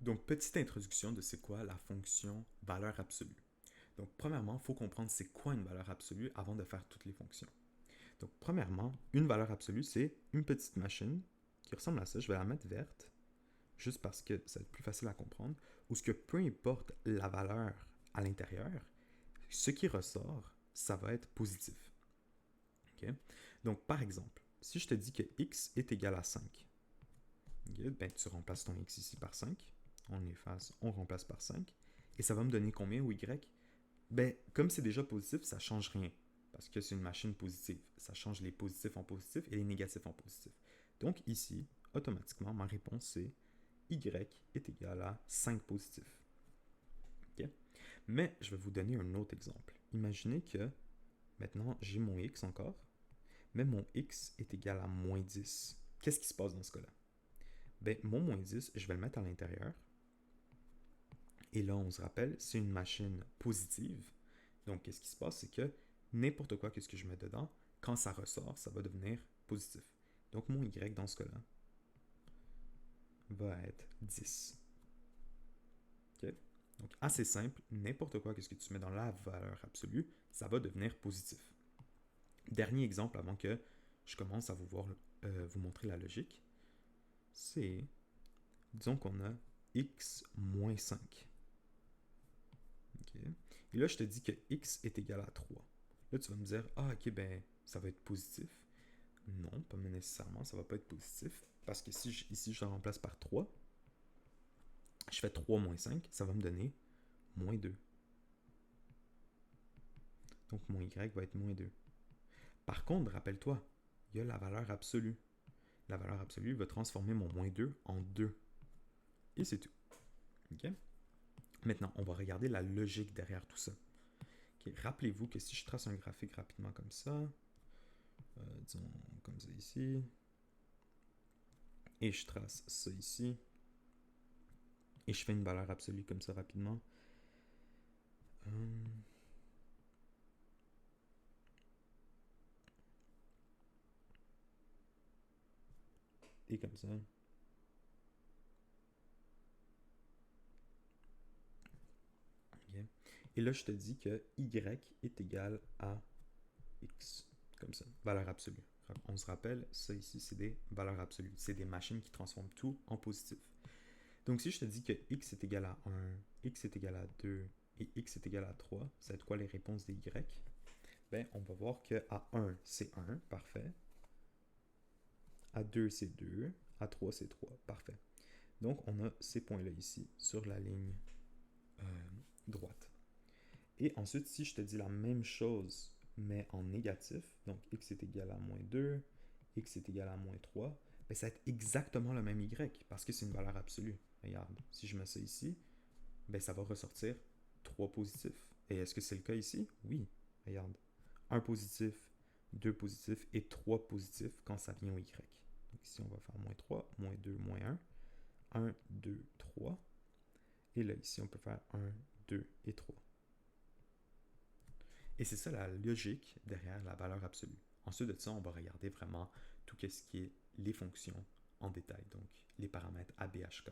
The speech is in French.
Donc, petite introduction de c'est quoi la fonction valeur absolue. Donc, premièrement, il faut comprendre c'est quoi une valeur absolue avant de faire toutes les fonctions. Donc, premièrement, une valeur absolue, c'est une petite machine qui ressemble à ça. Je vais la mettre verte, juste parce que ça va être plus facile à comprendre, où ce que peu importe la valeur à l'intérieur, ce qui ressort, ça va être positif. Okay? Donc, par exemple, si je te dis que x est égal à 5, okay, ben, tu remplaces ton x ici par 5, on efface, on remplace par 5, et ça va me donner combien au y? Ben, comme c'est déjà positif, ça ne change rien, parce que c'est une machine positive. Ça change les positifs en positifs et les négatifs en positifs. Donc ici, automatiquement, ma réponse c'est y est égal à 5 positifs. Okay? Mais je vais vous donner un autre exemple. Imaginez que maintenant j'ai mon x encore, mais mon x est égal à moins 10. Qu'est-ce qui se passe dans ce cas-là? Ben, mon moins 10, je vais le mettre à l'intérieur. Et là, on se rappelle, c'est une machine positive. Donc, qu'est-ce qui se passe? C'est que n'importe quoi que ce que je mets dedans, quand ça ressort, ça va devenir positif. Donc, mon y dans ce cas-là va être 10. Okay? Donc, assez simple, n'importe quoi que ce que tu mets dans la valeur absolue, ça va devenir positif. Dernier exemple avant que je commence à vous montrer la logique, c'est, disons qu'on a x moins 5. Okay. Et là, je te dis que x est égal à 3. Là, tu vas me dire, ah, ok, ben, ça va être positif. Non, pas nécessairement, ça va pas être positif. Parce que si ici, je le remplace par 3, je fais 3 moins 5, ça va me donner moins 2. Donc, mon y va être moins 2. Par contre, rappelle-toi, il y a la valeur absolue. La valeur absolue va transformer mon moins 2 en 2. Et c'est tout. Okay? Maintenant, on va regarder la logique derrière tout ça. Okay, rappelez-vous que si je trace un graphique rapidement comme ça, disons comme ça ici, et je trace ça ici, et je fais une valeur absolue comme ça rapidement. Et comme ça. Okay. Et là, je te dis que y est égal à x. Comme ça, valeur absolue. On se rappelle, ça ici, c'est des valeurs absolues. C'est des machines qui transforment tout en positif. Donc, si je te dis que x est égal à 1, x est égal à 2 et x est égal à 3, ça va être quoi les réponses des y? Ben, on va voir que à 1, c'est 1, parfait. À 2, c'est 2. À 3, c'est 3, parfait. Donc, on a ces points-là ici, sur la ligne droite. Et ensuite, si je te dis la même chose, mais en négatif, donc x est égal à moins 2, x est égal à moins 3, ben ça va être exactement le même y, parce que c'est une valeur absolue. Regarde, si je mets ça ici, ben ça va ressortir 3 positifs. Et est-ce que c'est le cas ici? Oui. Regarde, 1 positif, 2 positifs et 3 positifs quand ça vient au y. Donc ici, on va faire moins 3, moins 2, moins 1. 1, 2, 3. Et là, ici, on peut faire 1, 2 et 3. Et c'est ça la logique derrière la valeur absolue. Ensuite de ça, on va regarder vraiment tout ce qui est les fonctions en détail, donc les paramètres ABHK.